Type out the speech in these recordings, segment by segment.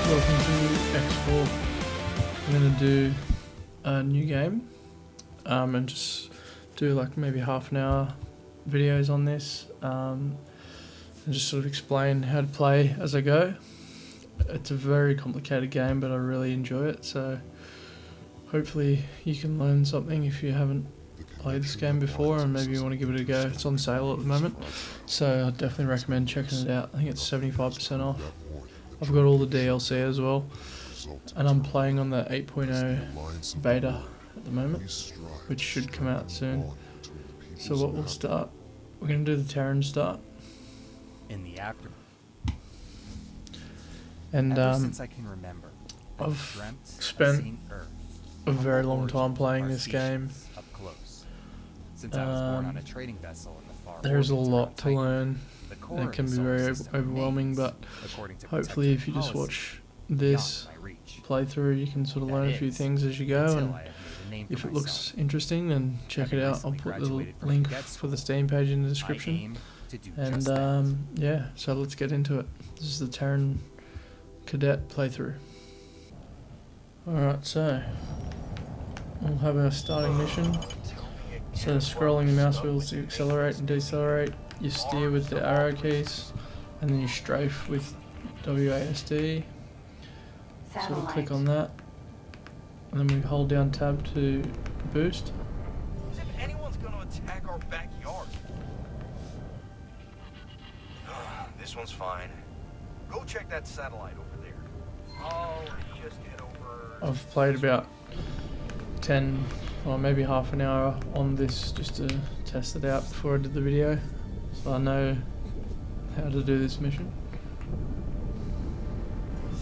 Welcome to X4. I'm gonna do a new game, and just do like maybe half an hour videos on this, and just sort of explain how to play as I go. It's a very complicated game, but I really enjoy it, so hopefully you can learn something if you haven't played this game before and maybe you want to give it a go. It's on sale at the moment, so I definitely recommend checking it out. I think it's 75% off. I've got all the DLC as well, and I'm playing on the 8.0 beta at the moment, which should come out soon. So what we'll start, we're going to do the Terran start. In the after. And since I can remember, I've spent a very long time playing this game. Up close. Since I was born on a trading vessel in the far There's a orbits lot around to Titan, learn, the core and it of can the be solar very system overwhelming, remains, but according to hopefully if you protective just policy, watch this beyond my reach. playthrough you can sort of That learn a few is, things as you go, until and I have made a name if for it looks myself. interesting then check it Having out. I'll recently put the graduated from link cadet for the school, Steam page in the I description. aim to do And just that. yeah, so let's get into it. This is the Terran Cadet playthrough. Alright, so we'll have our starting mission. So scrolling the mouse wheels to accelerate and decelerate, you steer with the arrow keys, and then you strafe with WASD. So we'll click on that, and then we hold down tab to boost. As if anyone's gonna attack our backyard. This one's fine. Go check that satellite over there. I'll just head over. I've played about 10 or maybe half an hour on this just to test it out before I did the video, so I know how to do this mission.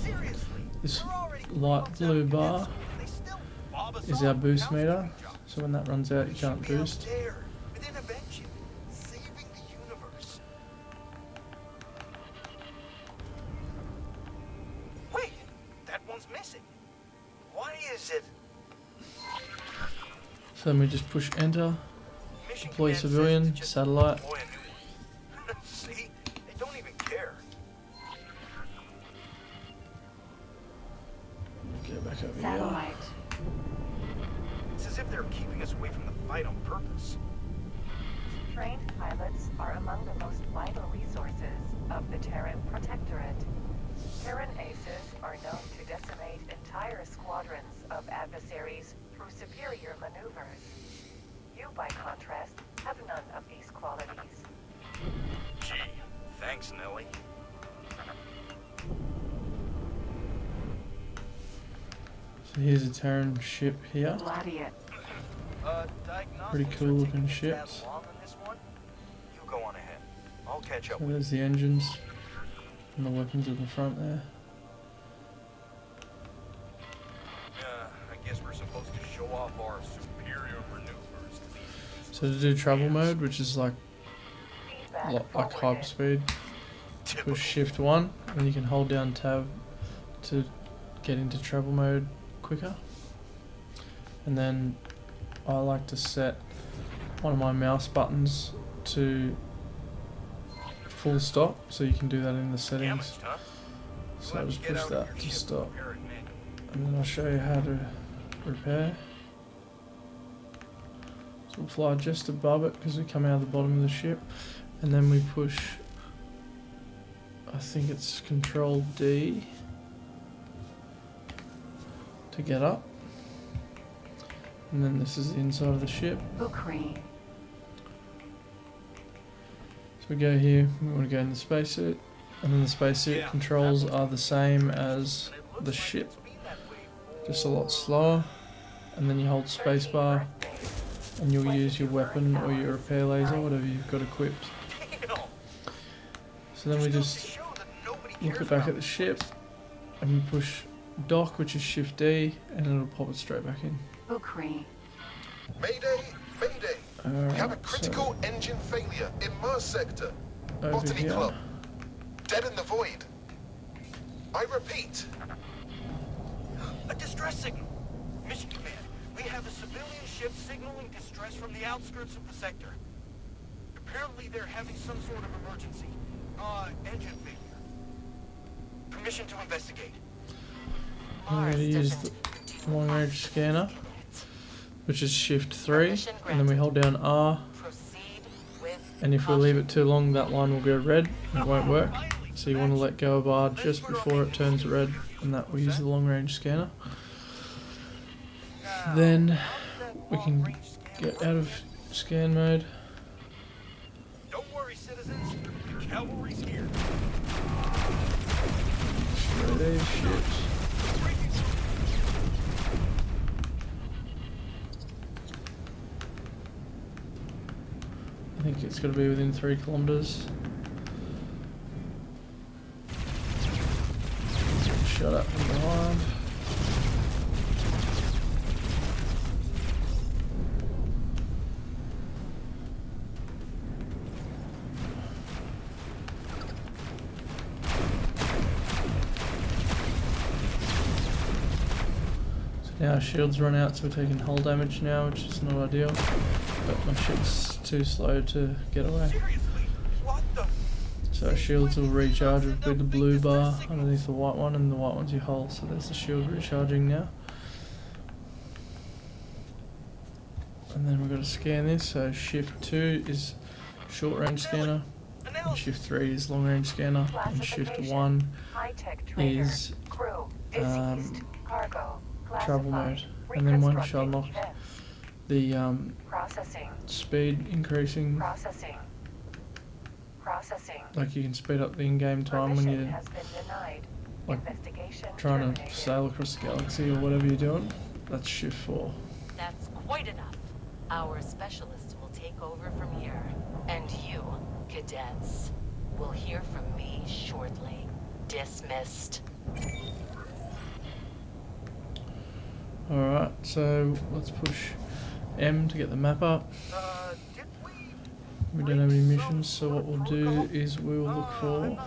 Seriously, This they're already light blue bar they still bob us is off our with boost meter, housekeeping jobs. so when that runs out you We can't should be out boost. there with intervention, saving the universe. Wait, that one's missing. Why is it? So then we just push enter, Mission deploy command says civilian, to just satellite. deploy a new one. See, they don't even care. Get back over here. Satellite. It's as if they're keeping us away from the fight on purpose. Trained pilots are among the most vital resources of the Terran Protectorate. Terran aces are known to decimate entire squadrons of adversaries through superior maneuvers. You, by contrast, have none of these qualities. Gee, thanks, Nelly. So here's a Terran ship here. Gladiator. Pretty cool looking ships. Long on this one? You go on ahead. I'll catch up So with there's the engines and the weapons at the front there. you. I guess we're supposed to show off our superior maneuvers to these. So to do travel mode, which is like Feedback hyper speed, push shift 1 and you can hold down tab to get into travel mode quicker. And then I like to set one of my mouse buttons to full stop, so you can do that in the settings. Damaged, huh? So I You'll have just to get push out that your to ship stop, and repair it manually. and then I'll show you how to repair. So we'll fly just above it because we come out of the bottom of the ship, and then we push, I think it's Control D to get up, and then this is the inside of the ship. Bukri. So we go here, we want to go in the spacesuit, and then the spacesuit controls are the same as the ship, just a lot slower. And then you hold spacebar and you'll use your weapon or your repair laser, whatever you've got equipped. So then we just look back at the ship and we push dock, which is Shift D, and it'll pop it straight back in. Bukri. Mayday, mayday. We have a Alright, critical engine failure in Mars sector. so over Botany here, Club. Dead in the void. I repeat. A distress signal. Mission command. We have a civilian ship signaling distress from the outskirts of the sector. Apparently they're having some sort of emergency. Engine failure. Permission to investigate. I'm going to use the long range scanner, which is shift 3, and then we hold down R, and if we leave it too long that line will go red and it won't work. So you want to let go of R just before it turns red, and that will use the long range scanner. Then we can get out of scan mode. Don't worry, citizens. Cavalry's here. Destroy these ships. I think it's got to be within 3 kilometers. Shut up from behind. Now our shields run out, so we're taking hull damage now, which is not ideal. But my ship's too slow to get away. So our shields will recharge with the blue bar underneath the white one, and the white one's your hull. So there's the shield recharging now. And then we've got to scan this. So shift 2 is short range scanner, and shift 3 is long range scanner, and shift 1 is travel mode. And then once you unlock the speed increasing, like you can speed up the in-game time when you're like trying to sail across the galaxy or whatever you're doing. That's shift 4. That's quite enough. Our specialists will take over from here, and you, cadets, will hear from me shortly. Dismissed. Alright, so let's push M to get the map up. We don't have any missions, so what we'll do is we will look for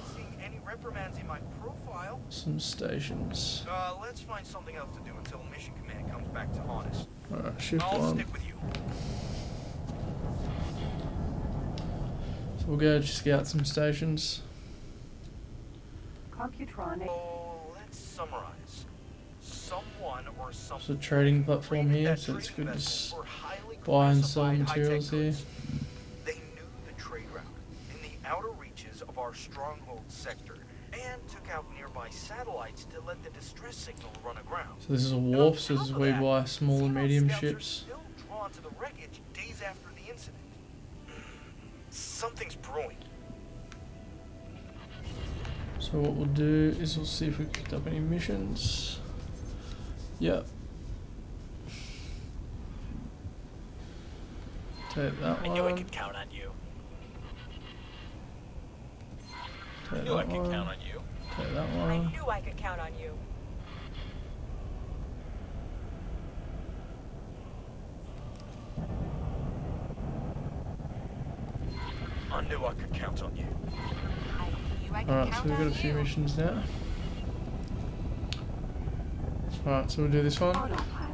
some stations. Let's find something else to do until Mission Command comes back to haunt us. Alright, shift I'll 1. stick with you. So we'll go just scout some stations. Let's summarize. Someone or something. There's a trading platform here, so it's good to buy and sell materials here. They knew the trade route in the outer reaches of our stronghold sector and took out nearby satellites to let the distress signal run aground. So this is a wharf, so this is where we buy small and medium ships. Still drawn to the wreckage days after the incident. Something's brewing. So what we'll do is we'll see if we picked up any missions. Yep. Take that one. I knew I could count on you. Take I knew I that could one. count on you. Take that I one. knew I could count on you. I knew I could count on you. I knew I could Alright, so count we've got on a few you. missions now. Alright, so we'll do this one.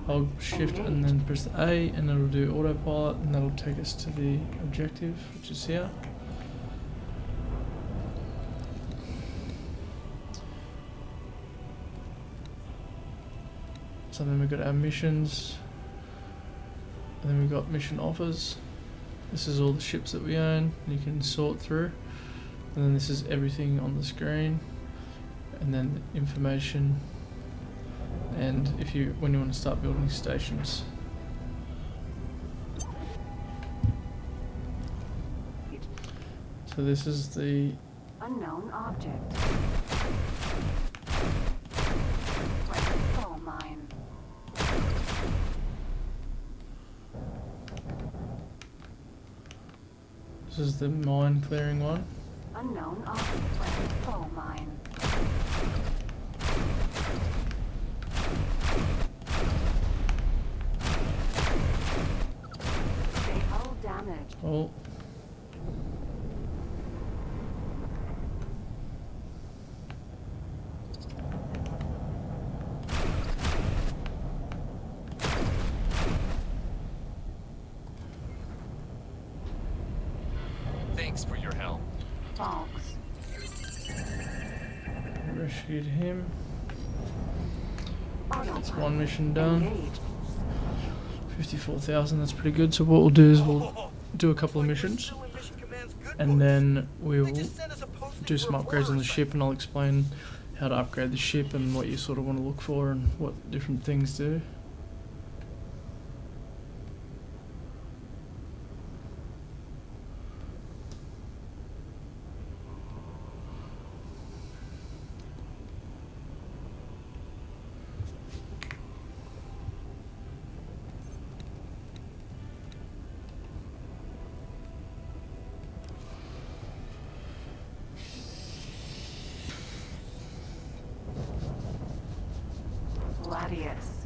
I'll shift and then press the A, and it'll do autopilot, and that'll take us to the objective, which is here. So then we've got our missions, and then we've got mission offers. This is all the ships that we own, you can sort through. And then this is everything on the screen, and then information, and when you want to start building stations. So this is the Unknown object. Coal mine. this is the mine clearing one. Unknown object. Coal mine. They hull damaged. Oh. Thanks for your help. Fox. Rescued him. That's one mission done. 54,000, that's pretty good. So what we'll do is we'll do a couple of missions, and then we will do some upgrades on the ship, and I'll explain how to upgrade the ship and what you sort of want to look for and what different things do. Gladius.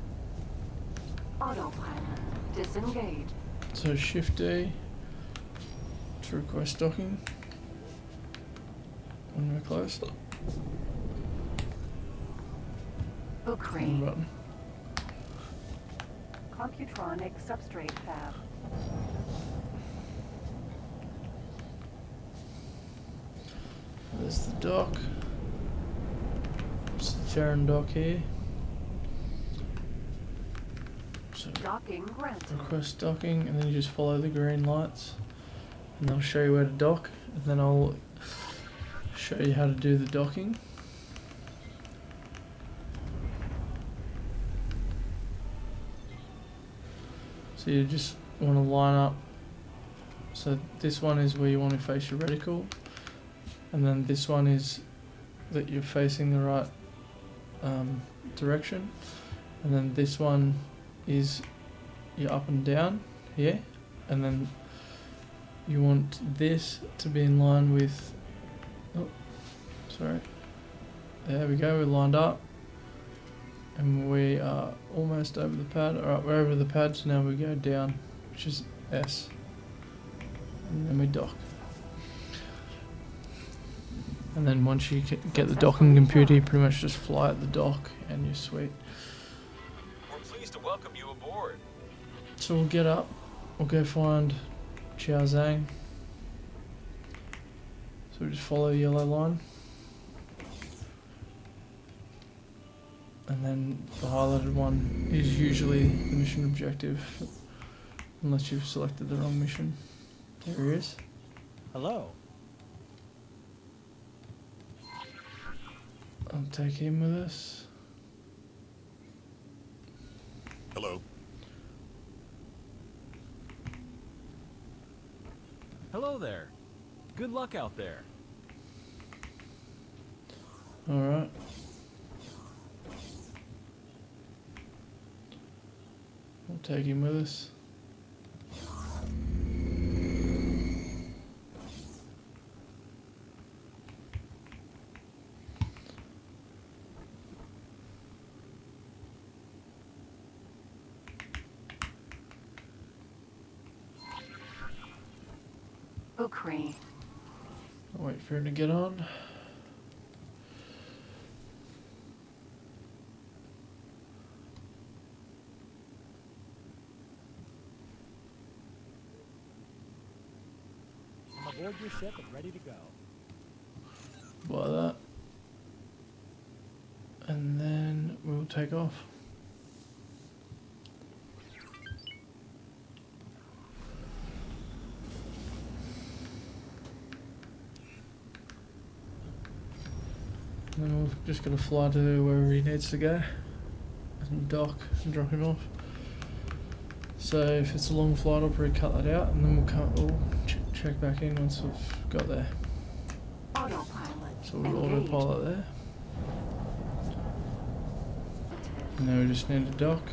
Autopilot. Disengage. So Shift D to request docking when we're close. Book One button. Computronic substrate fab. There's the dock. It's the Terran dock here. So Docking granted. request docking, and then you just follow the green lights, and they'll show you where to dock, and then I'll show you how to do the docking. So you just want to line up. So this one is where you want to face your reticle, and then this one is that you're facing the right direction, and then this one is you're up and down here, and then you want this to be in line with, oh, sorry, there we go, we're lined up, and we are almost over the pad. Alright, we're over the pad, so now we go down, which is S, and then we dock. And then once you get the docking computer, you pretty much just fly at the dock and you're sweet. We're pleased to welcome you aboard. So we'll get up, we'll go find Chiao Zhang. So we just follow the yellow line. And then the highlighted one is usually the mission objective, unless you've selected the wrong mission. There he is. Hello. I'll take him with us. Hello. Hello there. Good luck out there. Alright. We'll take him with us. Bukri. I'll wait for him to get on. I'm aboard your ship and ready to go. Buy that. And then we'll take off. And then we're just going to fly to wherever he needs to go and dock and drop him off. So if it's a long flight, I'll probably cut that out, and then we'll check back in once we've got there. Autopilot. So we'll Engage. autopilot there. And then we just need to dock.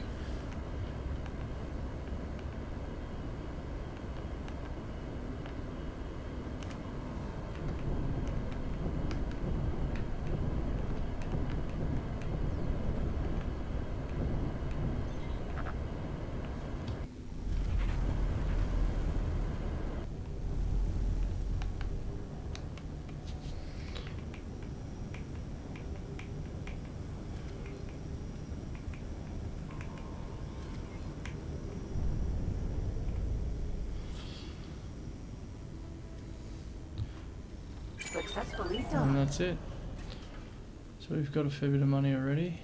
Successfully And done. that's it. So we've got a fair bit of money already.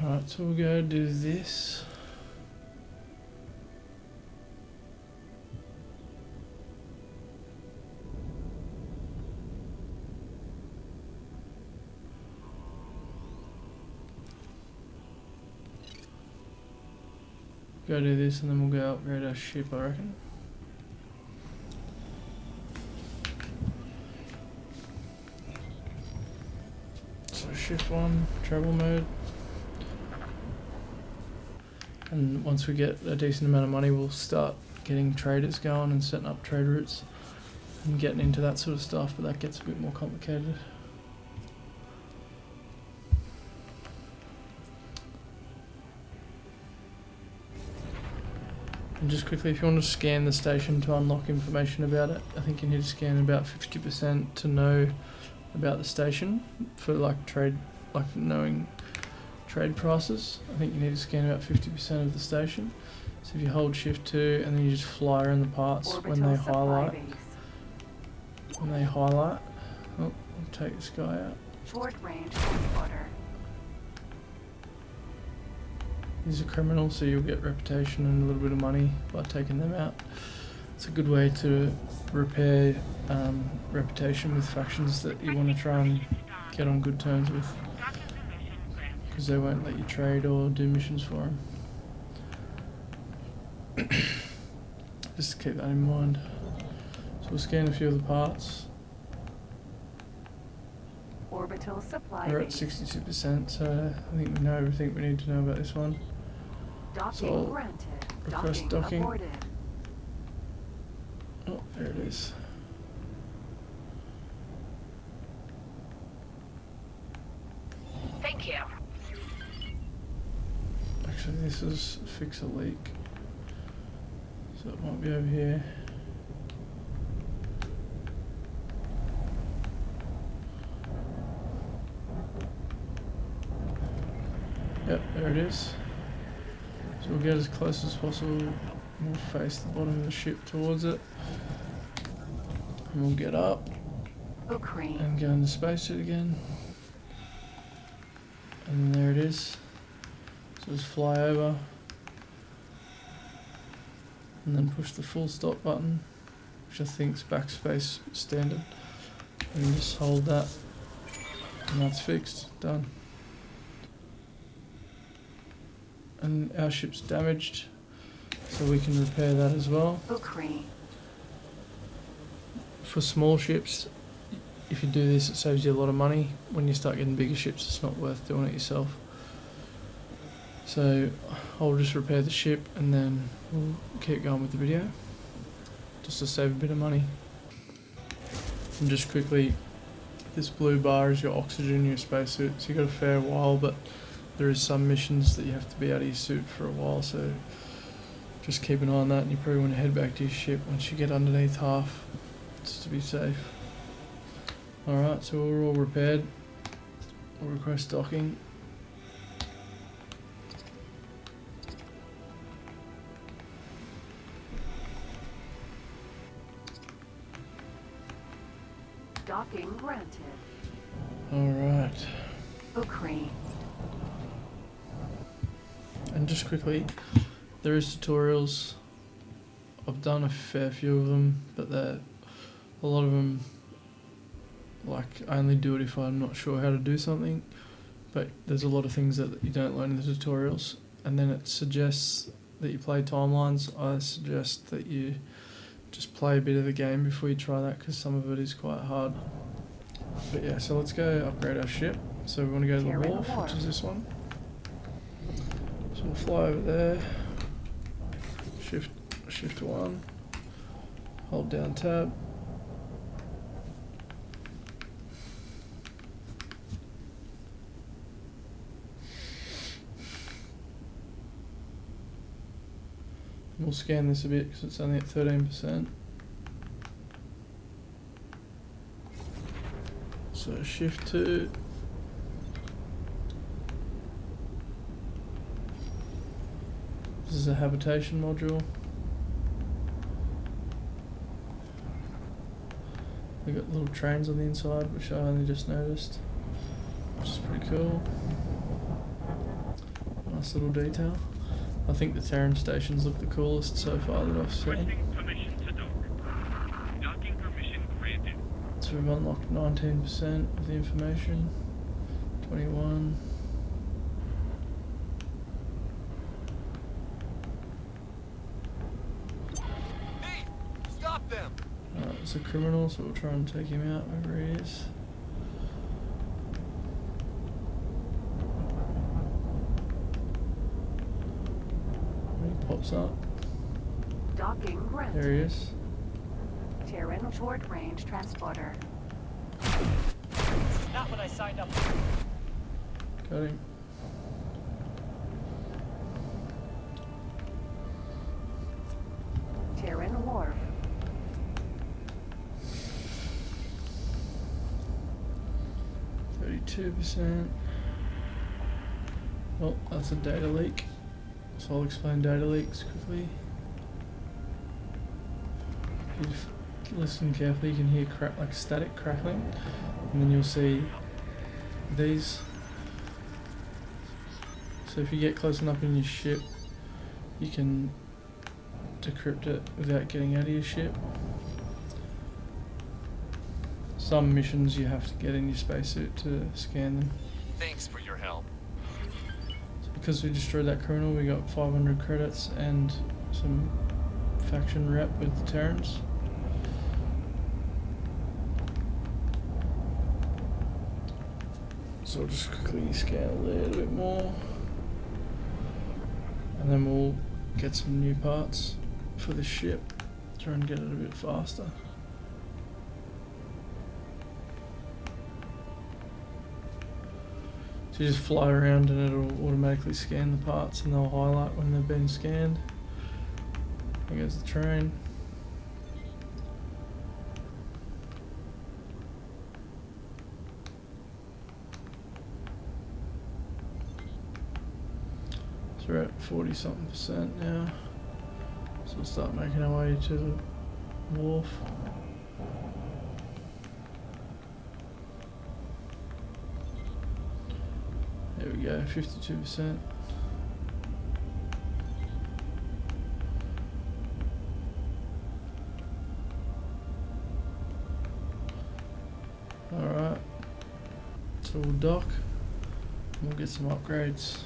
Alright, so we'll go do this. Go do this and then we'll go upgrade our ship, I reckon. So shift 1, travel mode. And once we get a decent amount of money, we'll start getting traders going and setting up trade routes and getting into that sort of stuff, but that gets a bit more complicated. And just quickly, if you want to scan the station to unlock information about it, I think you need to scan about 50% to know about the station for like trade, like knowing trade prices. I think you need to scan about 50% of the station. So if you hold shift 2 and then you just fly around the parts when they highlight. When they highlight, oh, I'll take this guy out. Short range order. He's a criminal, so you'll get reputation and a little bit of money by taking them out. It's a good way to repair reputation with factions that you want to try and get on good terms with, because they won't let you trade or do missions for them. Just keep that in mind. So we'll scan a few of the parts. Orbital supply. We're at 62%, so I think we know everything we need to know about this one. Docking So granted. request docking. Aborted. Oh, there it is. Thank you. Actually, this is fix a leak. So it might be over here. Yep, there it is. So we'll get as close as possible. We'll face the bottom of the ship towards it. And we'll get up Ukraine. and go into spacesuit again. And there it is. So just fly over. And then push the full stop button, which I think is backspace standard. And just hold that. And that's fixed. Done. And our ship's damaged, so we can repair that as well. Ukraine. For small ships, if you do this, it saves you a lot of money. When you start getting bigger ships, it's not worth doing it yourself. So I'll just repair the ship and then we'll keep going with the video, just to save a bit of money. And just quickly, this blue bar is your oxygen in your spacesuit, so you've got a fair while, but there is some missions that you have to be out of your suit for a while, so just keep an eye on that, and you probably want to head back to your ship once you get underneath half, just to be safe. Alright, so we're all repaired. We'll request docking. Docking granted. Alright. Ukraine. And just quickly, there is tutorials. I've done a fair few of them, but a lot of them, like, I only do it if I'm not sure how to do something. But there's a lot of things that you don't learn in the tutorials, and then it suggests that you play timelines. I suggest that you just play a bit of the game before you try that, because some of it is quite hard. But yeah, so let's go upgrade our ship. So we want to go to the Terran wharf, Wharf. which is this one. So we'll fly over there. Shift 1. Hold down tab. We'll scan this a bit because it's only at 13%. So shift 2. This is a habitation module. They've got little trains on the inside, which I only just noticed, which is pretty cool. nice little detail. I think the Terran stations look the coolest so far that I've seen. Requesting permission to dock. Docking permission granted. So we've unlocked 19% of the information. 21. Hey, stop them! Alright, it's a criminal, so we'll try and take him out wherever he is. When he pops up, Docking granted. there he is. Terran short-range transporter. Not what I signed up for. Got him. Terran wharf. %. Well, that's a data leak. So I'll explain data leaks quickly. If you listen carefully, you can hear like static crackling, and then you'll see these. So if you get close enough in your ship, you can decrypt it without getting out of your ship. Some missions you have to get in your spacesuit to scan them. Thanks for your help. So because we destroyed that criminal, we got 500 credits and some faction rep with the Terrans. So I'll just quickly scan a little bit more, and then we'll get some new parts for the ship, try and get it a bit faster. So you just fly around and it'll automatically scan the parts, and they'll highlight when they've been scanned. There goes the train. So we're at 40-something% now. So we'll start making our way to the wharf. There we go, 52%. Alright, so we'll dock and we'll get some upgrades.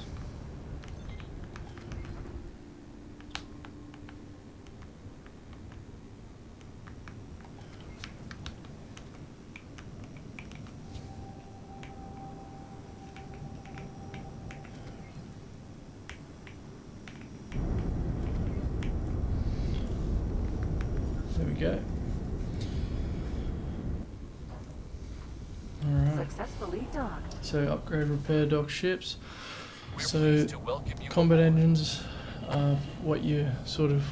There we go. Alright. Successfully docked. So upgrade, repair, dock ships. We're So pleased to welcome you combat aboard. engines are what you sort of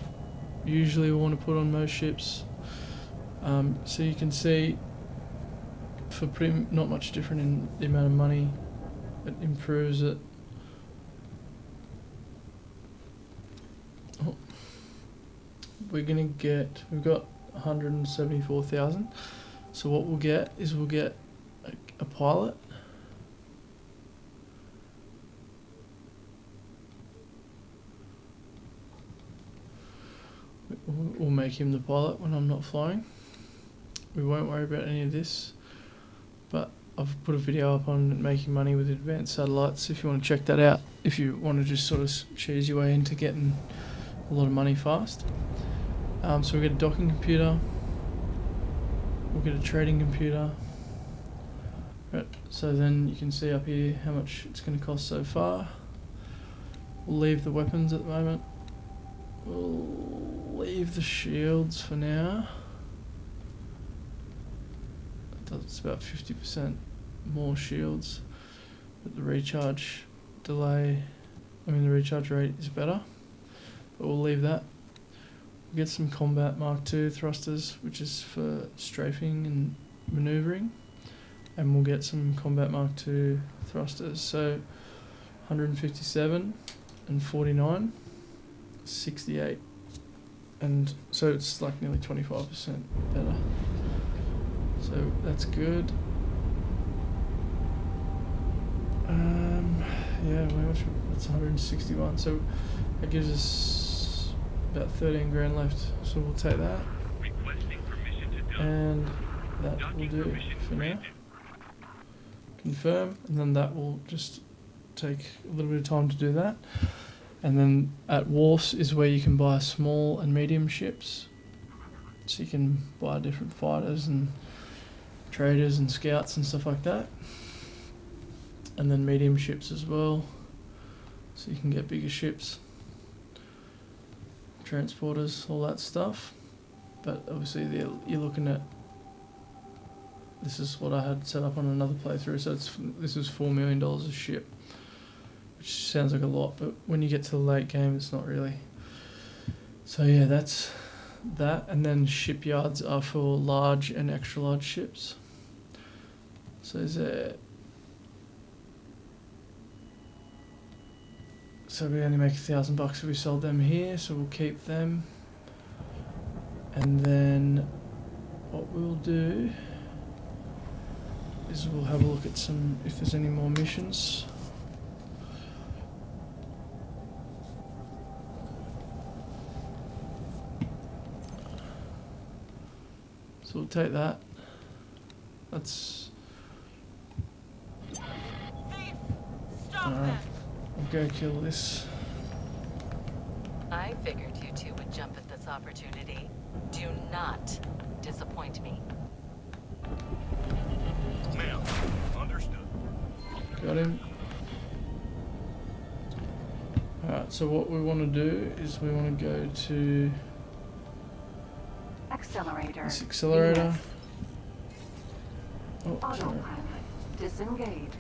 usually want to put on most ships. So you can see for pretty not much different in the amount of money, it improves it. Oh. We've got 174,000. So what we'll get is a pilot. We'll make him the pilot when I'm not flying. We won't worry about any of this, but I've put a video up on making money with advanced satellites if you want to check that out, if you want to just sort of cheese your way into getting a lot of money fast. So we'll get a docking computer, we'll get a trading computer. Right, so then you can see up here how much it's going to cost so far. We'll leave the weapons at the moment. We'll leave the shields for now. That's about 50% more shields, but the recharge delay, the recharge rate is better, but we'll leave that. We'll get some Combat Mark II thrusters, which is for strafing and maneuvering, and we'll get some Combat Mark II thrusters, so 157 and 49, 68, and so it's like nearly 25% better. So that's good. yeah, how much? That's 161. So that gives us about 13 grand left. So we'll take that, Requesting permission to dock. and that will Docking do permission for now. granted. Confirm, and then that will just take a little bit of time to do that. And then at wharfs is where you can buy small and medium ships. So you can buy different fighters and traders and scouts and stuff like that. And then medium ships as well. So you can get bigger ships, transporters, all that stuff. But obviously you're looking at, this is what I had set up on another playthrough. So this is $4 million a ship, which sounds like a lot, but when you get to the late game, it's not really. So yeah, that's that. And then shipyards are for large and extra large ships. So so we only make $1,000 if we sold them here, so we'll keep them. And then what we'll do is we'll have a look at if there's any more missions. So we'll take that. That's alright. We'll go kill this. I figured you two would jump at this opportunity. Do not disappoint me. Ma'am, understood. Got him. Alright, so what we want to do is we want to go to Accelerator. this accelerator. Yes. Oh, sorry. Autopilot. Disengage.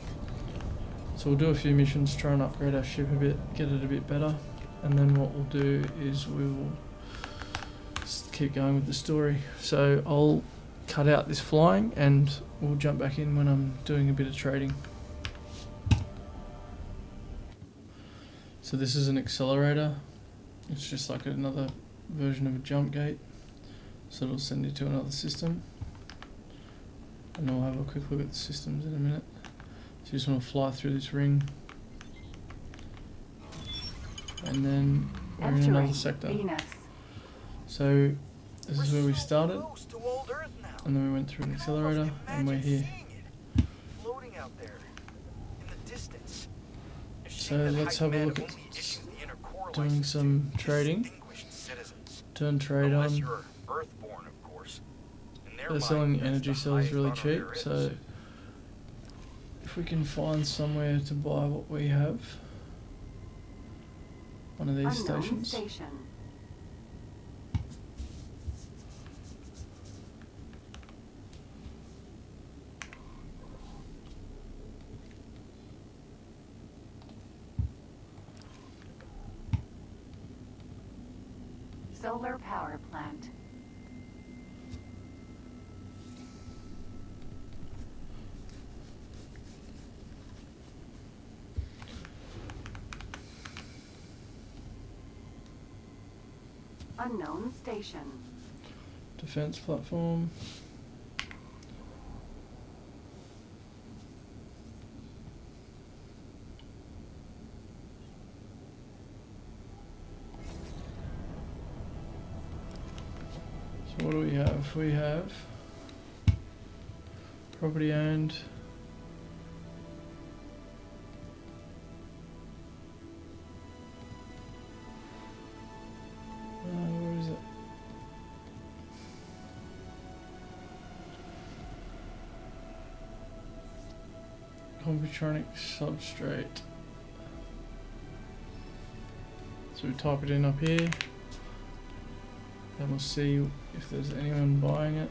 So we'll do a few missions, try and upgrade our ship a bit, get it a bit better, and then what we'll do is we will just keep going with the story. So I'll cut out this flying and we'll jump back in when I'm doing a bit of trading. So this is an accelerator. It's just like another version of a jump gate. So it'll send you to another system. And we'll have a quick look at the systems in a minute. So you just want to fly through this ring. And then we're in another sector. Venus. So this is where we started. Close to old Earth now. And then we went through an I can almost accelerator and we're imagine here. seeing it, floating out there in the distance. A shame So that let's high have a command look at only issues the inner core doing license some to trading. distinguished citizens. Turn trade Unless on. you're Earthborn, of course. In their They're mind, selling that's energy the cells highest really honor cheap, there is. so if we can find somewhere to buy what we have, one of these Unknown stations. station. Solar power plant. Unknown station. Defense platform. So what do we have? We have property owned. Where is it? Computronic substrate. So we type it in up here. Then we'll see if there's anyone buying it.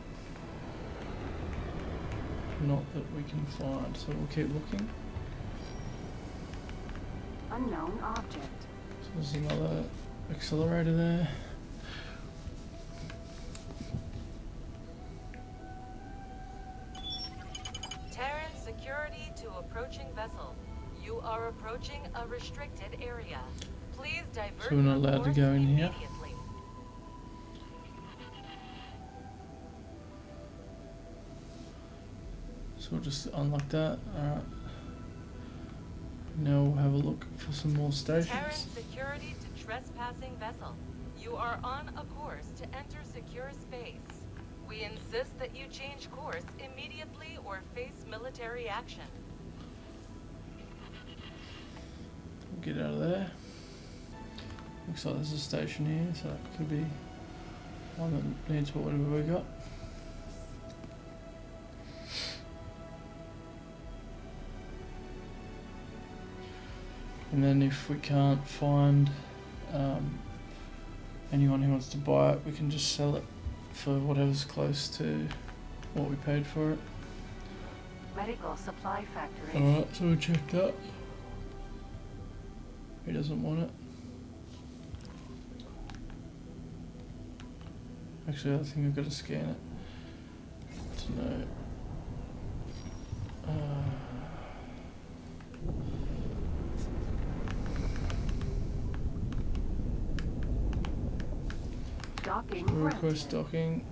Not that we can find, so we'll keep looking. Unknown object. So there's another accelerator there. Terran security to approaching vessel. You are approaching a restricted area. Please divert So we're not your allowed to course go in here? immediately. So we'll just unlock that. Alright. Now we'll have a look for some more Terran stations. security to trespassing vessel. You are on a course to enter secure space. We insist that you change course immediately or face military action. Get out of there. Looks like there's a station here, so it could be one that needs whatever we got. And then if we can't find anyone who wants to buy it, we can just sell it for whatever's close to what we paid for it. Medical supply factory. Alright, so we checked that. He doesn't want it. Actually, I think I've got to scan it to know. Docking Request granted. docking.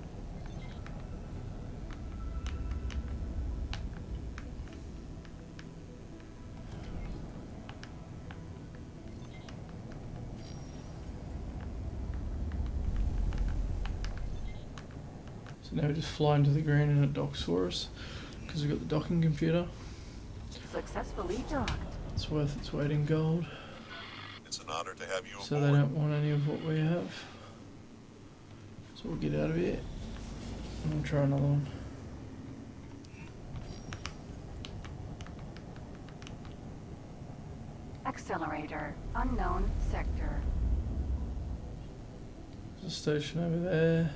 So now we just fly into the green and it docks for us because we've got the docking computer. Successfully docked. It's worth its weight in gold. It's an honor to have you So they aboard. don't want any of what we have. So we'll get out of here and we'll try another one. Accelerator. Unknown sector. There's a station over there.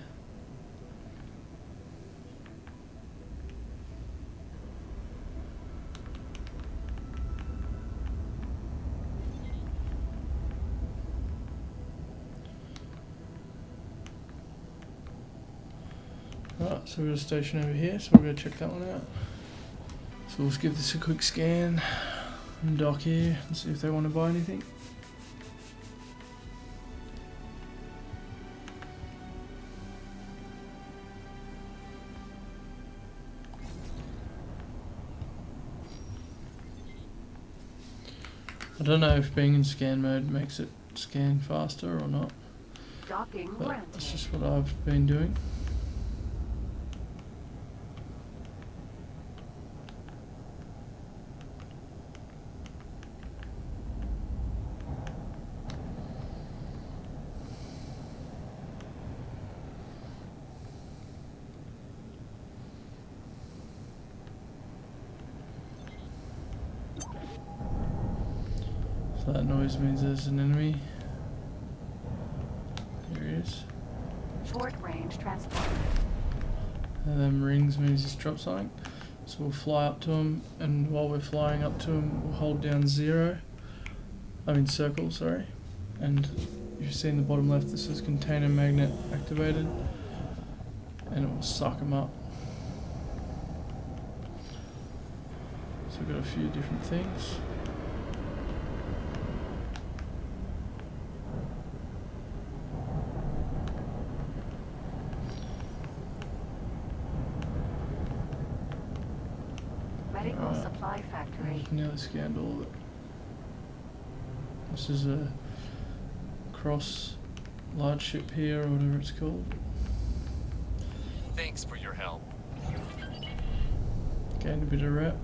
Right, so we've got a station over here, so we'll go check that one out. So we'll just give this a quick scan and dock here and see if they want to buy anything. I don't know if being in scan mode makes it scan faster or not, Docking but granted. that's just what I've been doing. So that noise means there's an enemy. Here he is. Short range transport. And then rings means he's dropped something. So we'll fly up to him, and while we're flying up to him, we'll hold down circle, sorry. And if you see in the bottom left, this says container magnet activated, and it will suck him up. So we've got a few different things. Medical Alright. supply factory. I've nearly scanned all of it. This is a cross large ship here, or whatever it's called. Thanks for your help. Gained a bit of rep.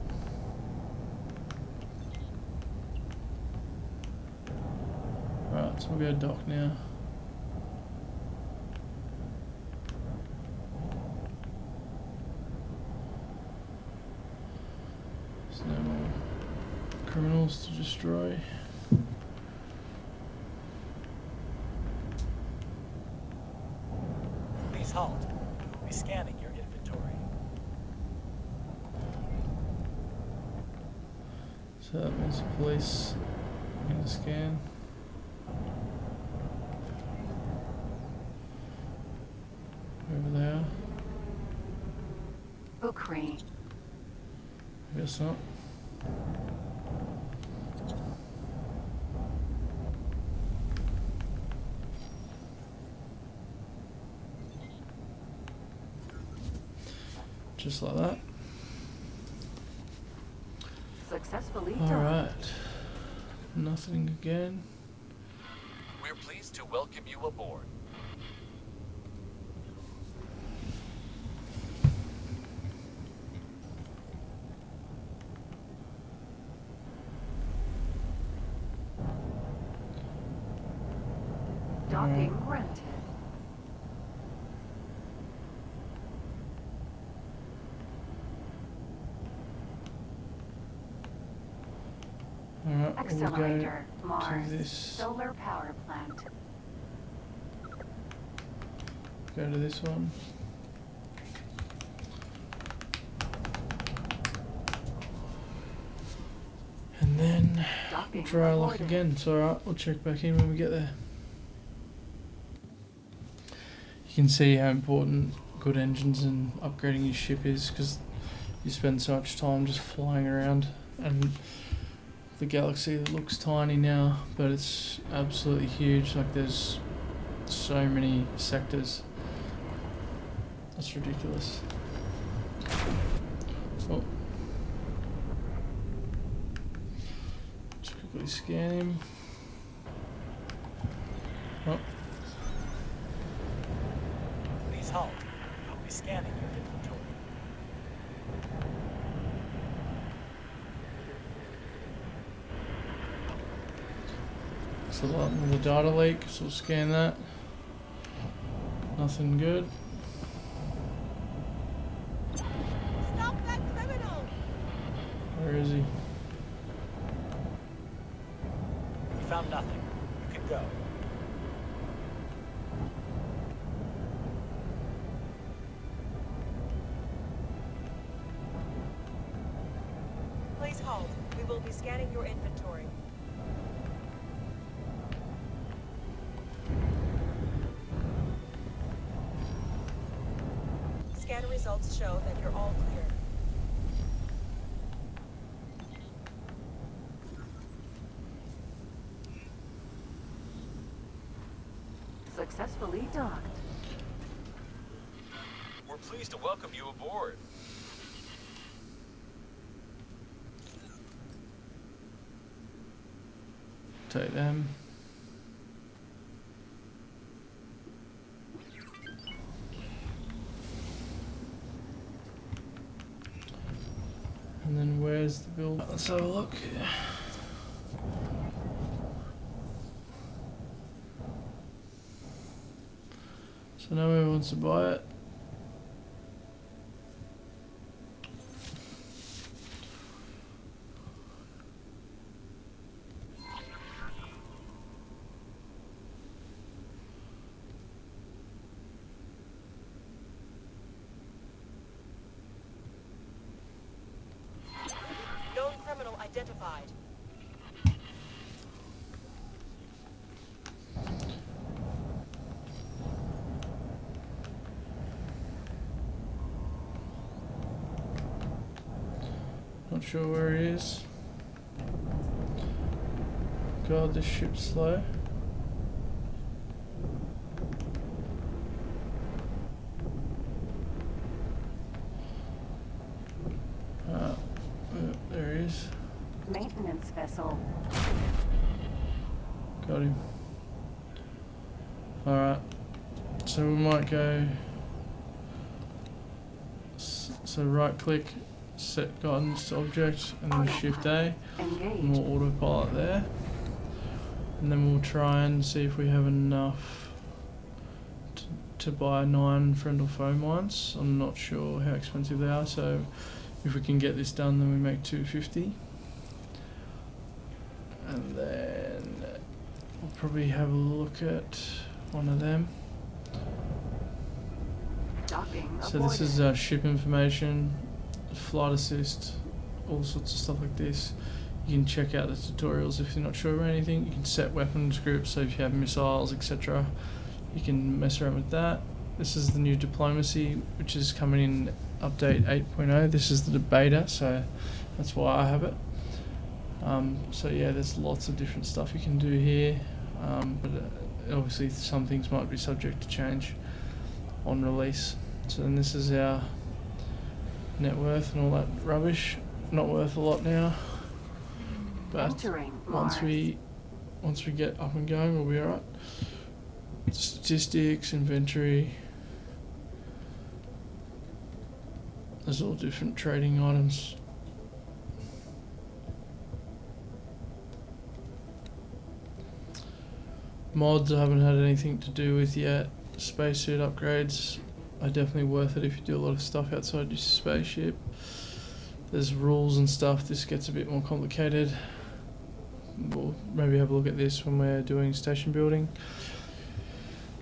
Right, so we'll go dock now. There's no more criminals to destroy. Please halt. We will be scanning your inventory. So that means the police are going to scan. Wherever they are. Bookery. I guess not. Just like that. Successfully docked. Alright. Nothing again. We're pleased to welcome you aboard. Docking granted. Alright, we'll go Accelerator, to Mars, this. solar power plant. Go to this one. And then we'll Docking try our luck aborted. again. It's alright, we'll check back in when we get there. You can see how important good engines and upgrading your ship is, because you spend so much time just flying around, and the galaxy looks tiny now, but it's absolutely huge. Like, there's so many sectors. That's ridiculous. Oh. Just quickly scan him. Oh. Please halt. We'll be scanning your inventory. So the data leak, so we'll scan that. Nothing good. Stop that criminal! Where is he? We found nothing. You can go. Please hold. We will be scanning your inventory. Scan results show that you're all clear. Successfully docked. We're pleased to welcome you aboard. Take them. And then where's the bill? Let's have a look. So no one wants to buy it. Known criminal identified. Not sure where he is. God, this ship's slow. There he is. Maintenance vessel. Got him. Alright. So we might go. So right click, set guidance to object, and then shift A. And Engage. we'll autopilot there. And then we'll try and see if we have enough to buy 9 friend or foe mines. I'm not sure how expensive they are, so if we can get this done, then we make 250. And then we'll probably have a look at one of them. Docking So this aborted. is ship information, flight assist, all sorts of stuff like this. You can check out the tutorials if you're not sure about anything. You can set weapons groups, so if you have missiles, etc. You can mess around with that. This is the new diplomacy, which is coming in update 8.0. This is the beta, so that's why I have it. So yeah, there's lots of different stuff you can do here, but obviously some things might be subject to change on release. So then this is our net worth and all that rubbish. Not worth a lot now, But Entering once we get up and going, we'll be alright. Statistics, inventory. There's all different trading items. Mods I haven't had anything to do with yet. Spacesuit upgrades are definitely worth it if you do a lot of stuff outside your spaceship. There's rules and stuff. This gets a bit more complicated. We'll maybe have a look at this when we're doing station building.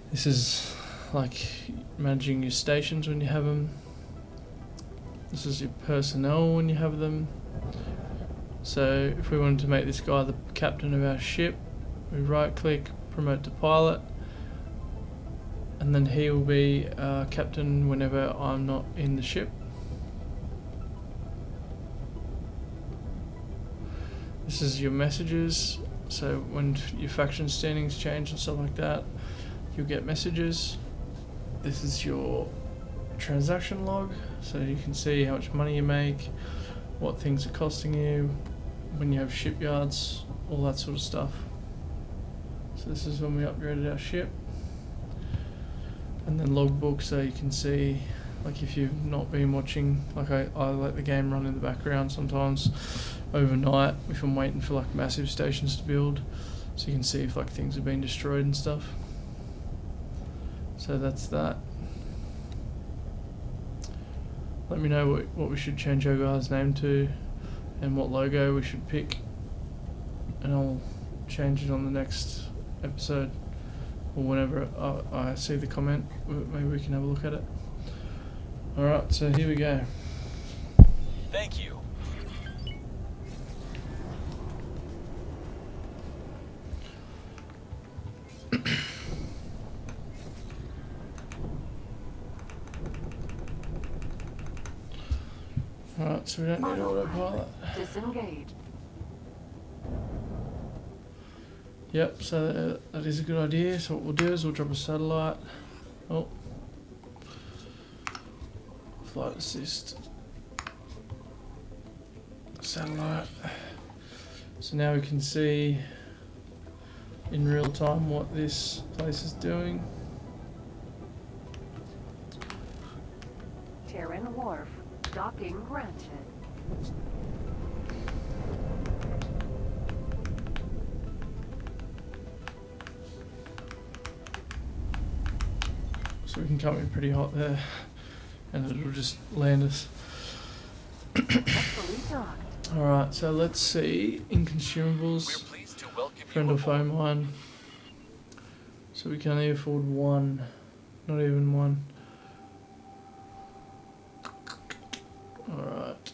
This is like managing your stations when you have them. This is your personnel when you have them. So if we wanted to make this guy the captain of our ship, we right click, promote to pilot, and then he will be captain whenever I'm not in the ship. This is your messages, so when your faction standings change and stuff like that, you'll get messages. This is your transaction log, so you can see how much money you make, what things are costing you, when you have shipyards, all that sort of stuff. So this is when we upgraded our ship. And then logbook, so you can see, like if you've not been watching, like I let the game run in the background sometimes overnight if I'm waiting for like massive stations to build, so you can see if like things have been destroyed and stuff. So that's that. Let me know what we should change our guy's name to and what logo we should pick, and I'll change it on the next episode or whenever I see the comment. Maybe we can have a look at it. Alright, so here we go. Thank you. Alright, so we don't need autopilot. Disengage. Yep, so that is a good idea. So what we'll do is we'll drop a satellite. Oh. Flight assist. Satellite. So now we can see in real time what this place is doing. Terran Wharf. Docking granted. So we can come in pretty hot there, and it'll just land us. Alright, so let's see, in consumables, friend or foe mine. So we can only afford one, not even one. Alright.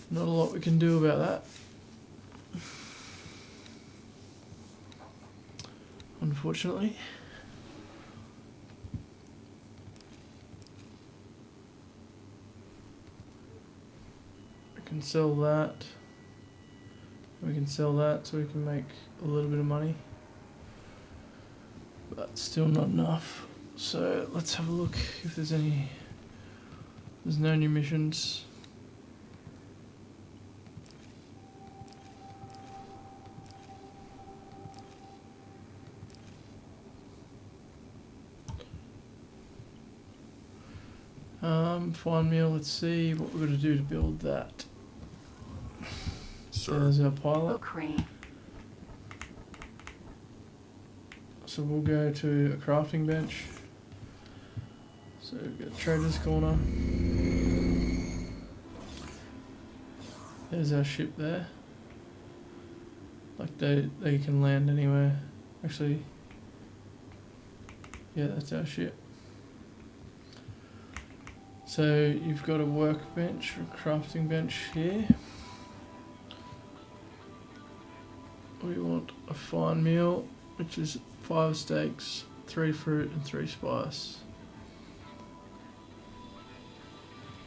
Not a lot we can do about that, unfortunately. We can sell that. We can sell that so we can make a little bit of money, but still not enough. So let's have a look if there's any. There's no new missions. Fine meal, let's see what we're going to do to build that. So there's our pilot. So we'll go to a crafting bench. So we've got trader's corner. There's our ship there. Like they can land anywhere. Actually, yeah, that's our ship. So you've got a workbench or crafting bench here. We want a fine meal, which is 5 steaks, 3 fruit and 3 spice.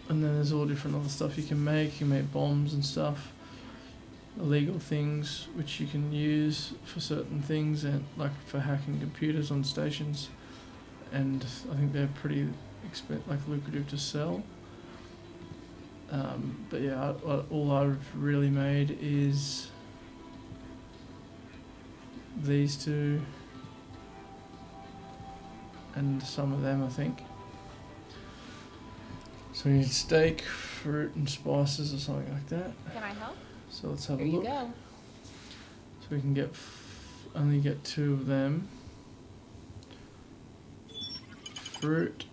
And then there's all different other stuff you can make. You can make bombs and stuff. Illegal things which you can use for certain things, and like for hacking computers on stations. And I think they're pretty lucrative to sell. But yeah, all I've really made is these two and some of them, I think. So we need steak, fruit and spices or something like that. Can I help? So let's have Here a look. you go. So we can get only get 2 of them. Fruit,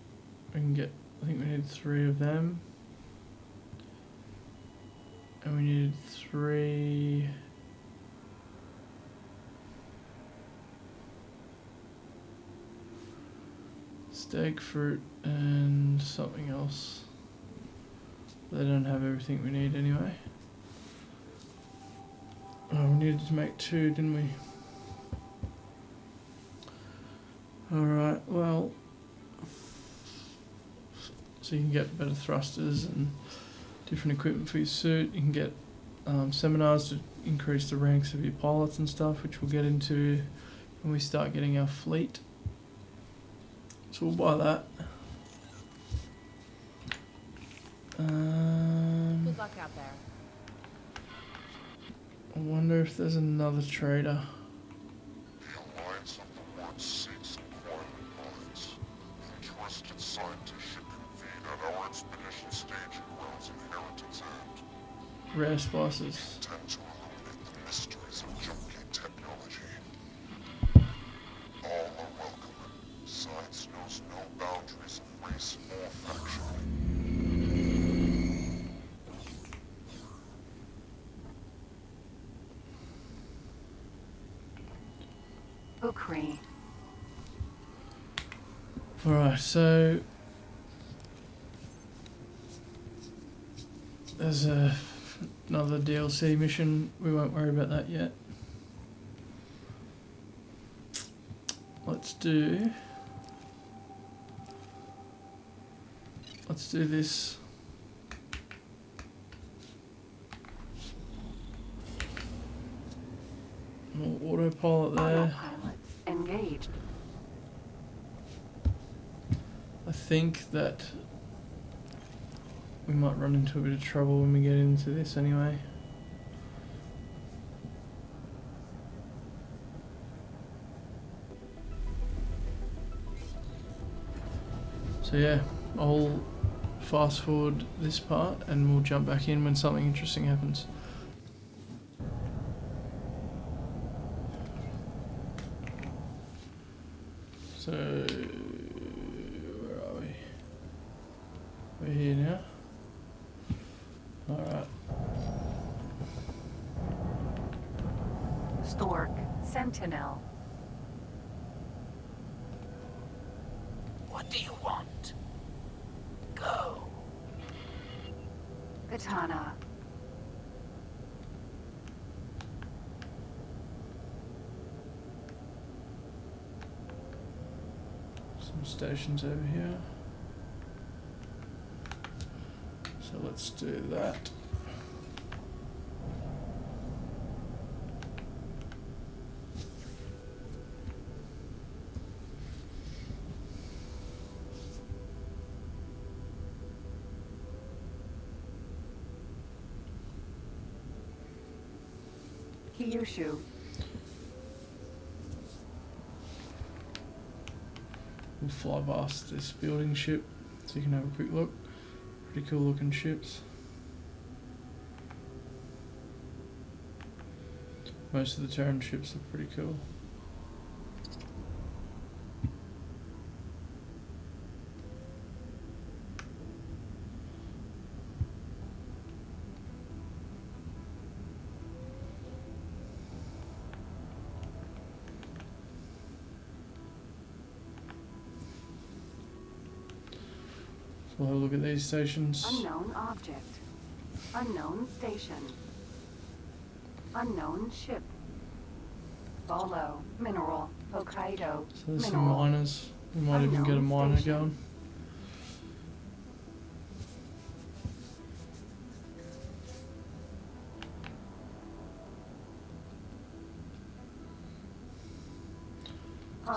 we can get, I think we need 3 of them. And we need 3 steak, fruit and something else. They don't have everything we need anyway. Oh, we needed to make 2, didn't we? Alright, well, so you can get better thrusters and different equipment for your suit. You can get seminars to increase the ranks of your pilots and stuff, which we'll get into when we start getting our fleet. So we'll buy that. Good luck out there. I wonder if there's another trader. The Alliance of the World seeks employment lines. Interested scientists should convene at our expedition staging grounds in Heritage End. Rare spices. Intend to illuminate the mysteries of junkie technology. All are welcome. Science knows no boundaries of race or faction. Ukri. Alright, so there's another DLC mission. We won't worry about that yet. Let's do this. More autopilot there. Autopilot engaged. I think that we might run into a bit of trouble when we get into this anyway. So yeah, I'll fast forward this part and we'll jump back in when something interesting happens. So, where are we? We're here now. Alright. Stork. Sentinel. What do you want? Go. Katana. Some stations over here. So let's do that. Kyushu. We'll fly past this building ship so you can have a quick look. Pretty cool looking ships. Most of the Terran ships are pretty cool. We'll have a look at these stations. Unknown object. Unknown station. Unknown ship. Bolo. Mineral. Hokkaido. So there's some mineral. miners. We might even get a miner station. going.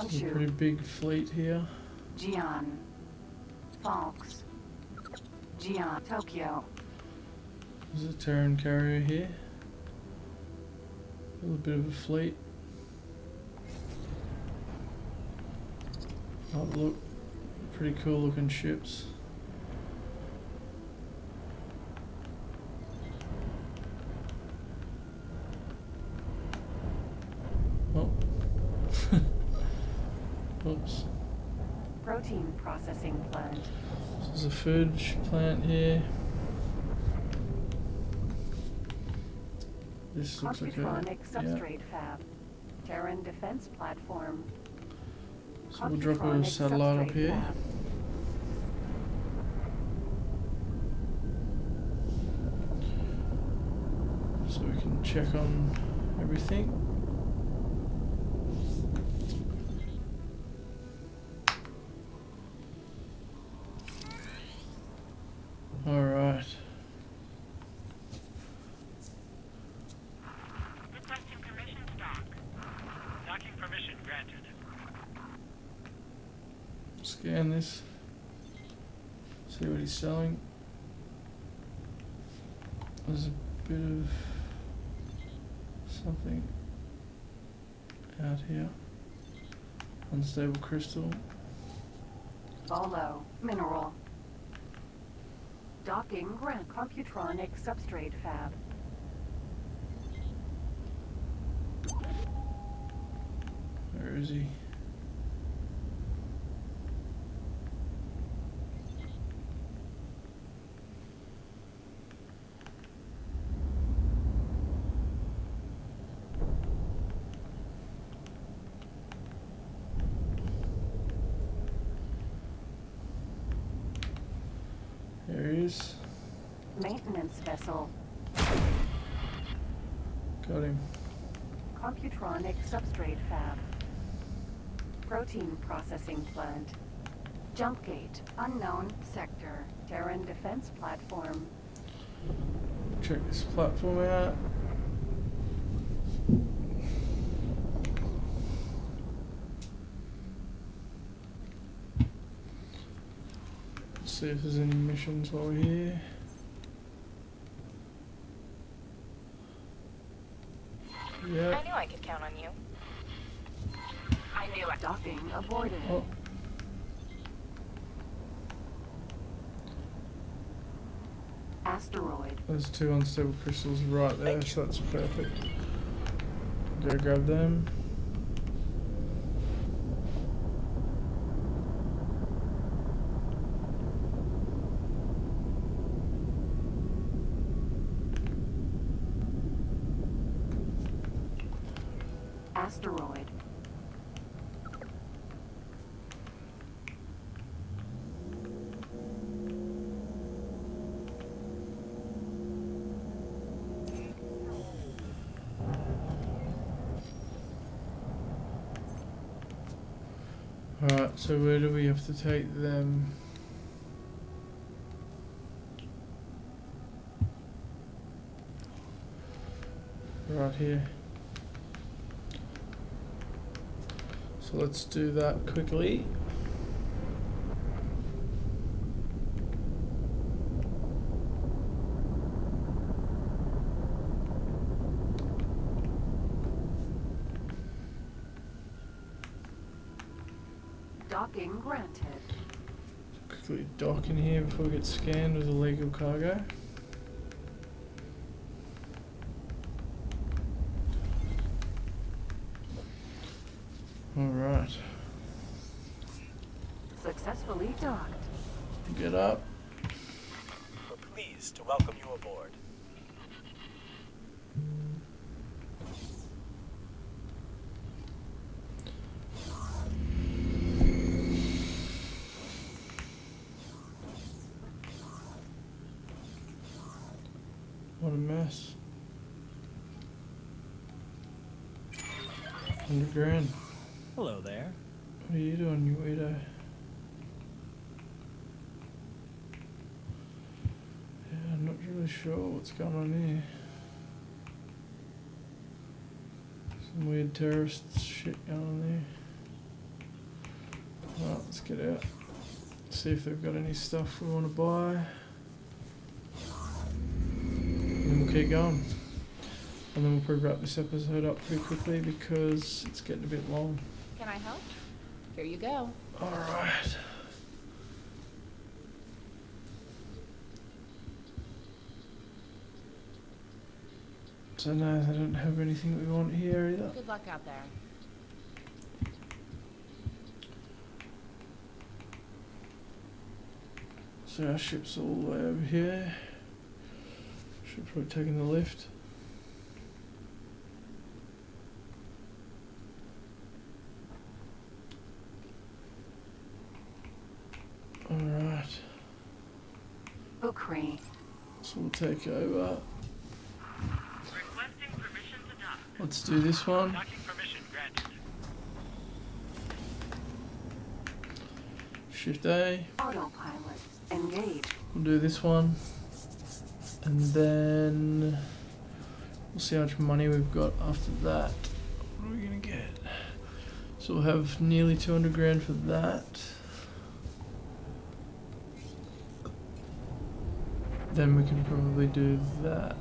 It's a pretty big fleet here. Jian. Fox. Jian. Tokyo. There's a Terran carrier here. A little bit of a fleet. Oh look, pretty cool looking ships. Oh. Oops. Protein processing plant. There's a food plant here. This looks like a substrate fab. Terran defense platform. So we'll drop a satellite up here. Fab. So we can check on everything. Alright. Requesting permission to dock. Docking permission granted. Scan this. See what he's selling. There's a bit of something out here. Unstable crystal. Bolo mineral. Docking grant. Computronic substrate fab. Where is he? There he is. Maintenance vessel. Got him. Computronic substrate fab. Protein processing plant. Jump gate. Unknown sector. Terran defense platform. Check this platform out. See if there's any missions while we're here. Yeah. I knew I could count on you. I knew it. Docking aborted. Oh. Asteroid. There's 2 unstable crystals right there, so that's perfect. Go grab them. Asteroid. Alright, so where do we have to take them? Right here. So let's do that quickly. Docking granted. Quickly dock in here before we get scanned with illegal cargo. Alright. Successfully docked. Get up. We're pleased to welcome you aboard. What a mess. 100 grand. Hello there. What are you doing, you weirdo? Yeah, I'm not really sure what's going on here. Some weird terrorist shit going on there. Alright, let's get out. See if they've got any stuff we want to buy. keep going. And then we'll probably wrap this episode up pretty quickly because it's getting a bit long. Can I help? Here you go. Alright. So no, they don't have anything we want here either. Good luck out there. So our ship's all the way over here. Should probably take in the lift. Alright. Ukraine. So we'll take over. Requesting permission to dock. Let's do this one. Docking permission granted. Shift A. Autopilot. Engage. We'll do this one. And then we'll see how much money we've got after that. What are we gonna get? So we'll have nearly 200 grand for that. Then we can probably do that.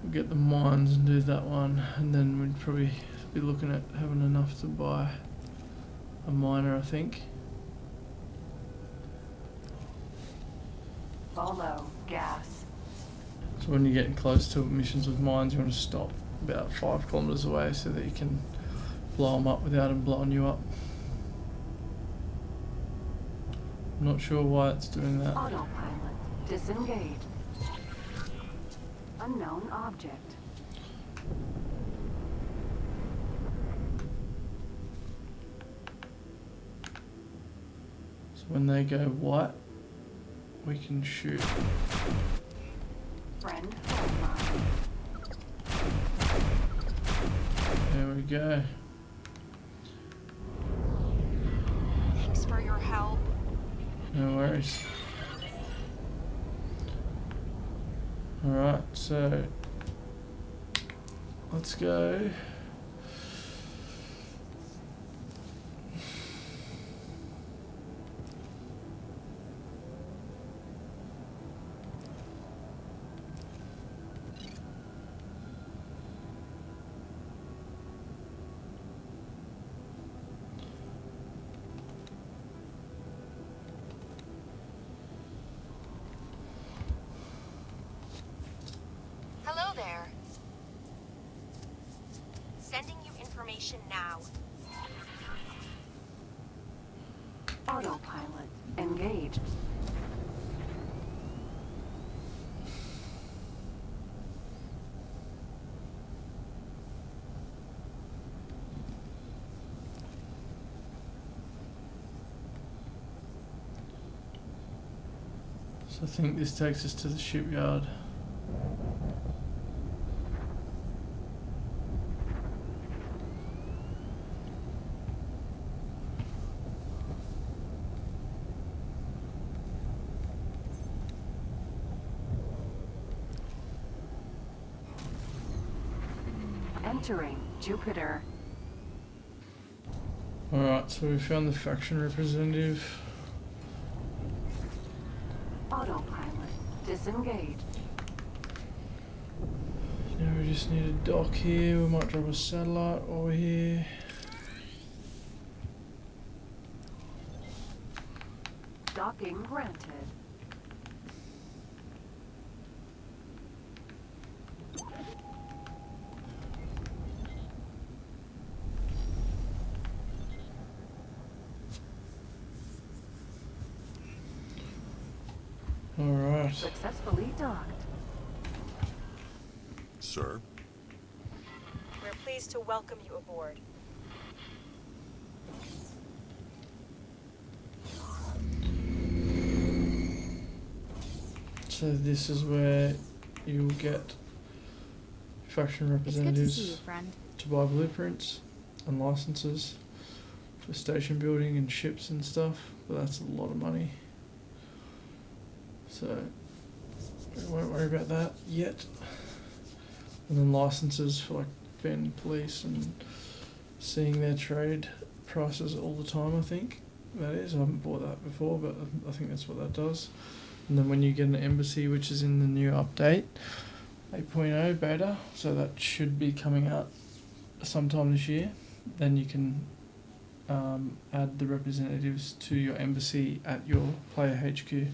We'll get the mines and do that one, and then we'd probably be looking at having enough to buy a miner, I think. Follow. Gas. So when you're getting close to missions with mines, you want to stop about 5 kilometers away so that you can blow them up without them blowing you up. I'm not sure why it's doing that. Autopilot. Disengage. Unknown object. So when they go white, we can shoot. Friend frontline. There we go. Thanks for your help. No worries. Alright, so let's go. Hello there. Sending you information now. Autopilot. Engage. So I think this takes us to the shipyard. Entering Jupiter. Alright, so we found the faction representative. Autopilot. Disengage. Now we just need a dock here. We might drop a satellite over here. Docking granted. Alright. Successfully docked. Sir? We're pleased to welcome you aboard. So this is where you'll get faction representatives It's good to see you, friend. to buy blueprints and licenses for station building and ships and stuff, but that's a lot of money. So we won't worry about that yet. And then licenses for like being police and seeing their trade prices all the time, I think that is. I haven't bought that before, but I think that's what that does. And then when you get an embassy, which is in the new update 8.0 beta, so that should be coming out sometime this year, then you can add the representatives to your embassy at your player HQ,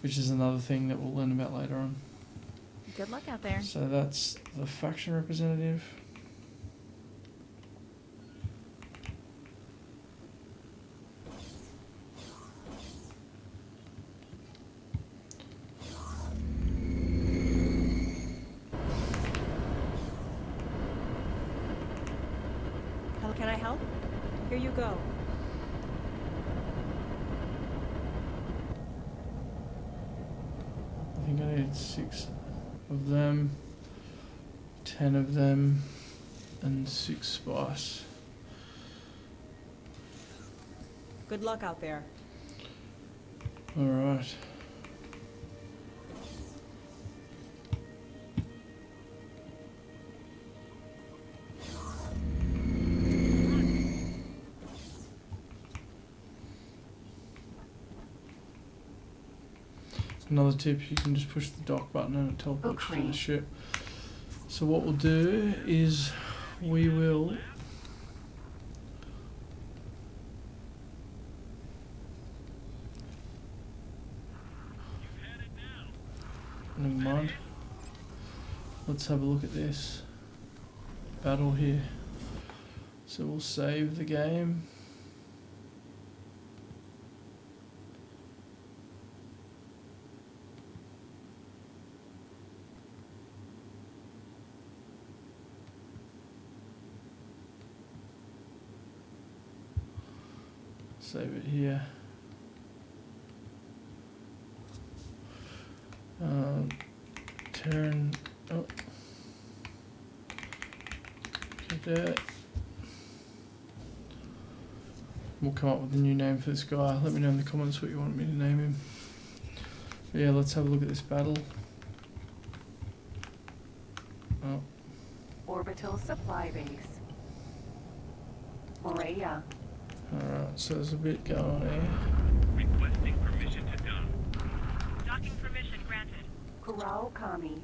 which is another thing that we'll learn about later on. Good luck out there. So that's the faction representative. How can I help? Here you go. I think I need 6 of them, 10 of them, and 6 spice. Good luck out there. Alright. Another tip, you can just push the dock button and it teleports you to the ship. So what we'll do is we will never mind. Let's have a look at this battle here. So we'll save the game. Save it here. Terran Cadet. We'll come up with a new name for this guy. Let me know in the comments what you want me to name him. But yeah, let's have a look at this battle. Oh. Orbital supply base. Morea. Alright, so there's a bit going on here. Requesting permission to dock. Docking permission granted. Kurao Kami.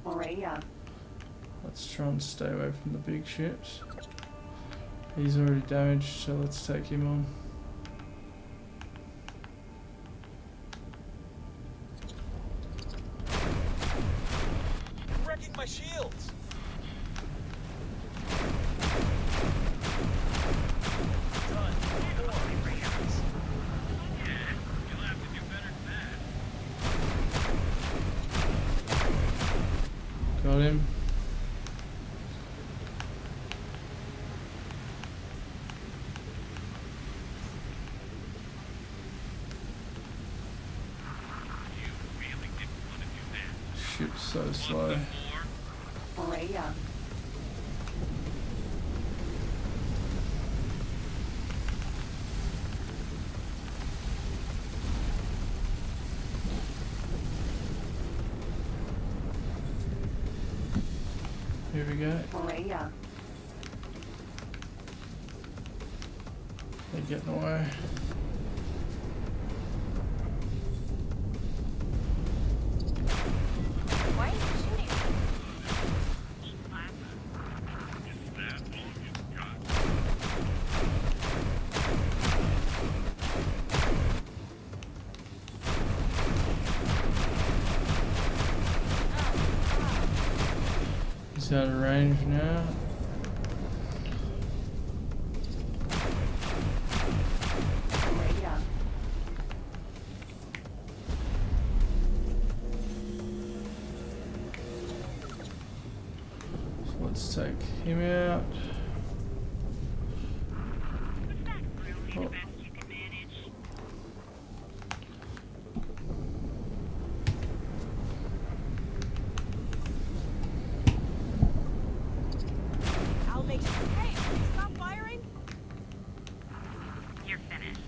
Morea. Let's try and stay away from the big ships. He's already damaged, so let's take him on. Wrecking my shields! Got him. Ship's so slow. Morea. Here we go. Morea. They're getting away. Why are you shooting? He's out of range now. Morea. So let's take him out. Oh. I'll make sure. Hey, can you stop firing? You're finished.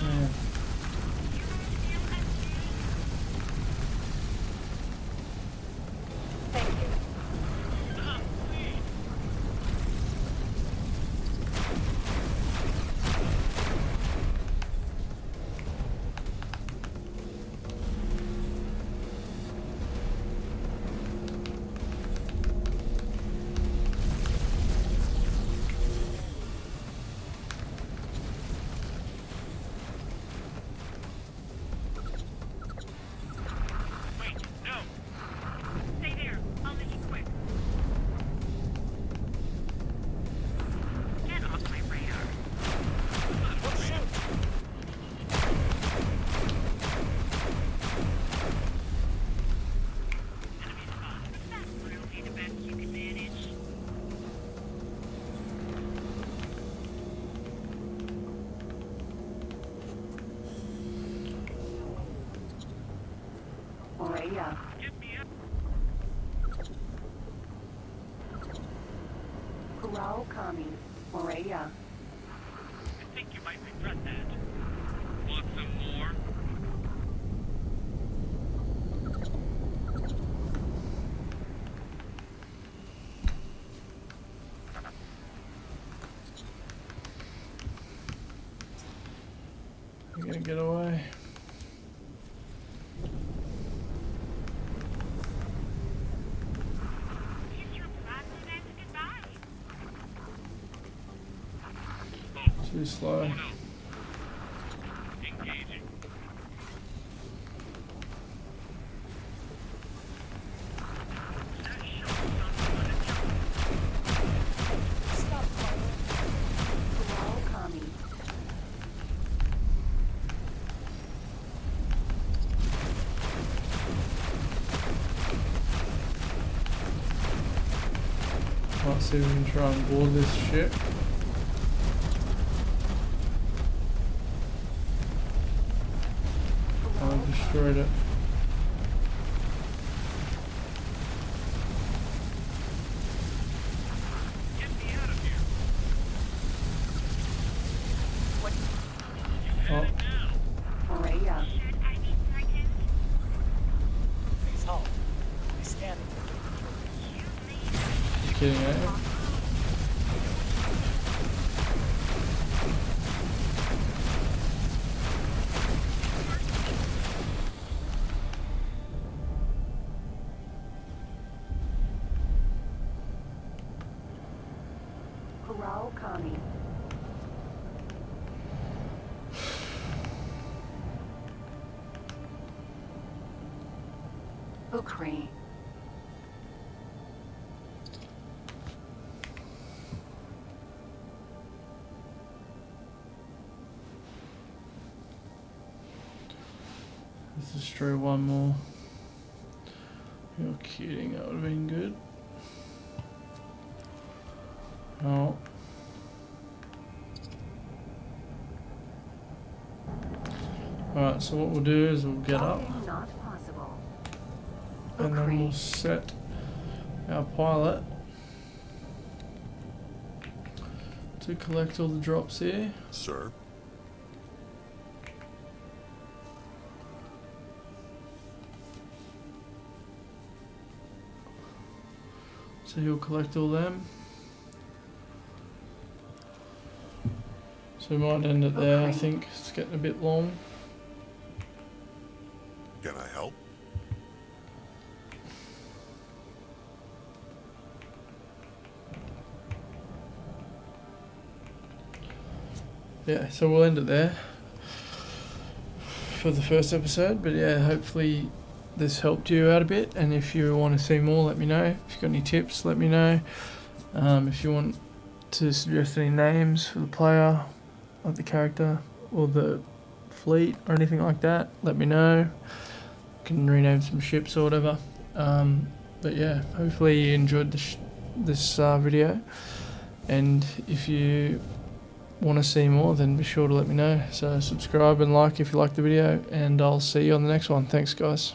Yeah. Maria. Kurao Kami, Maria. I think you might regret that. Want some more? You're gonna get away. Too slow. Engaging. Stop fighting. Kurao Kami. Might see if we can try and board this ship. I destroyed it. Get me out of here. Oh, Maria. Please halt. I'll be scanning. you kidding, eh? Kurao Kami. Ukri. Let's destroy one more. You're kidding, that would have been good. Oh. Alright, so what we'll do is we'll get up Not possible. and then we'll set our pilot to collect all the drops here. Sir? So he'll collect all them. So we might end it there, I think. It's getting a bit long. Can I help? Yeah, so we'll end it there for the first episode. But yeah, hopefully this helped you out a bit. And if you want to see more, let me know. If you've got any tips, let me know. If you want to suggest any names for the player, like the character, or the fleet, or anything like that, let me know. Can rename some ships or whatever. But yeah, hopefully you enjoyed this video. And if you want to see more, then be sure to let me know. So subscribe and like if you like the video, and I'll see you on the next one. Thanks, guys.